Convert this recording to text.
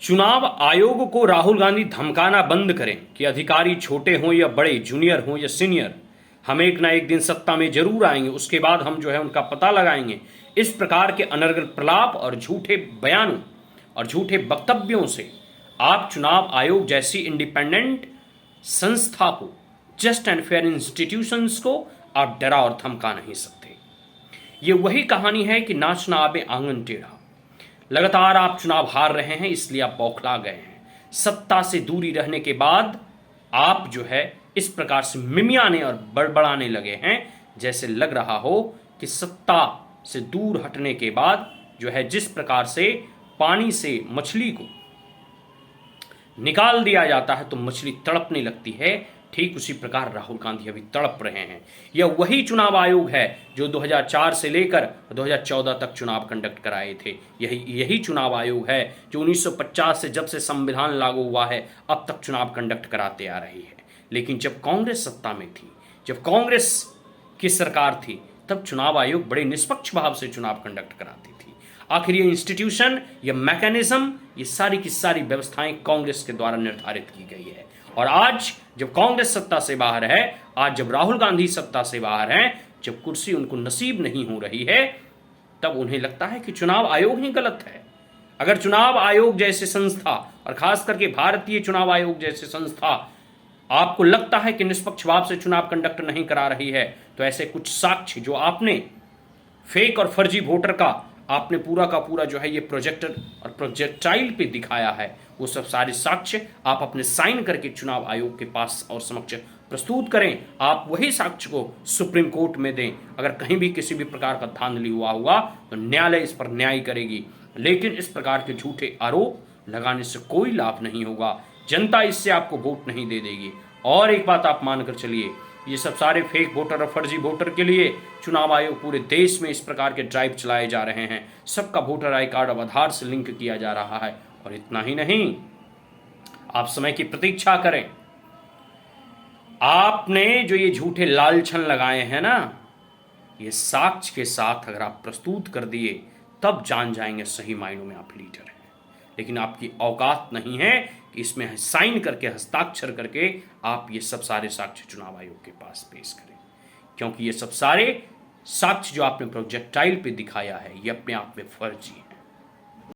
चुनाव आयोग को राहुल गांधी धमकाना बंद करें कि अधिकारी छोटे हों या बड़े, जूनियर हों या सीनियर, हम एक ना एक दिन सत्ता में जरूर आएंगे, उसके बाद हम जो है उनका पता लगाएंगे। इस प्रकार के अनर्गल प्रलाप और झूठे बयानों और झूठे वक्तव्यों से आप चुनाव आयोग जैसी इंडिपेंडेंट संस्था को, जस्ट एंड फेयर इंस्टीट्यूशंस को आप डरा और धमका नहीं सकते। ये वही कहानी है कि नाचना आबे आंगन टेढ़ा। लगातार आप चुनाव हार रहे हैं, इसलिए आप बौखला गए हैं। सत्ता से दूरी रहने के बाद आप जो है इस प्रकार से मिमियाने और बड़बड़ाने लगे हैं, जैसे लग रहा हो कि सत्ता से दूर हटने के बाद जो है जिस प्रकार से पानी से मछली को निकाल दिया जाता है तो मछली तड़पने लगती है, ठीक उसी प्रकार राहुल गांधी अभी तड़प रहे हैं। यह वही चुनाव आयोग है जो 2004 से लेकर 2014 तक चुनाव कंडक्ट कराए थे। यही चुनाव आयोग है जो 1950 से, जब से संविधान लागू हुआ है, अब तक चुनाव कंडक्ट कराते आ रही है। लेकिन जब कांग्रेस सत्ता में थी, जब कांग्रेस की सरकार थी, तब चुनाव आयोग बड़े निष्पक्ष भाव से चुनाव कंडक्ट कराती थी। आखिर ये इंस्टीट्यूशन, ये मैकेनिज्म, ये सारी की सारी व्यवस्थाएं कांग्रेस के द्वारा निर्धारित की गई है। और आज जब कांग्रेस सत्ता से बाहर है, आज जब राहुल गांधी सत्ता से बाहर हैं, जब कुर्सी उनको नसीब नहीं हो रही है, तब उन्हें लगता है कि चुनाव आयोग ही गलत है। अगर चुनाव आयोग जैसे संस्था, और खास करके भारतीय चुनाव आयोग जैसे संस्था, आपको लगता है कि निष्पक्ष भाव से चुनाव कंडक्ट नहीं करा रही है, तो ऐसे कुछ साक्ष्य जो आपने फेक और फर्जी वोटर का आपने पूरा का पूरा जो है ये प्रोजेक्टर और प्रोजेक्टाइल पे दिखाया है, वो सब सारे साक्ष्य आप अपने साइन करके चुनाव आयोग के पास और समक्ष प्रस्तुत करें। आप वही साक्ष्य को सुप्रीम कोर्ट में दें। अगर कहीं भी किसी भी प्रकार का धांधली हुआ तो न्यायालय इस पर न्याय करेगी। लेकिन इस प्रकार के झूठे आरोप लगाने से कोई लाभ नहीं होगा। जनता इससे आपको वोट नहीं दे देगी। और एक बात आप मानकर चलिए, ये सब सारे फेक वोटर और फर्जी वोटर के लिए चुनाव आयोग पूरे देश में इस प्रकार के ड्राइव चलाए जा रहे हैं। सबका वोटर आई कार्ड अब आधार से लिंक किया जा रहा है। और इतना ही नहीं, आप समय की प्रतीक्षा करें। आपने जो ये झूठे लालछन लगाए हैं ना, ये साक्ष्य के साथ अगर आप प्रस्तुत कर दिए, तब जान जाएंगे सही मायनों में आप लीडर हैं। लेकिन आपकी औकात नहीं है कि इसमें साइन करके, हस्ताक्षर करके आप ये सब सारे साक्ष्य चुनाव आयोग के पास पेश करें। क्योंकि ये सब सारे साक्ष्य जो आपने प्रोजेक्टाइल पे दिखाया है, ये अपने आप में फर्जी है।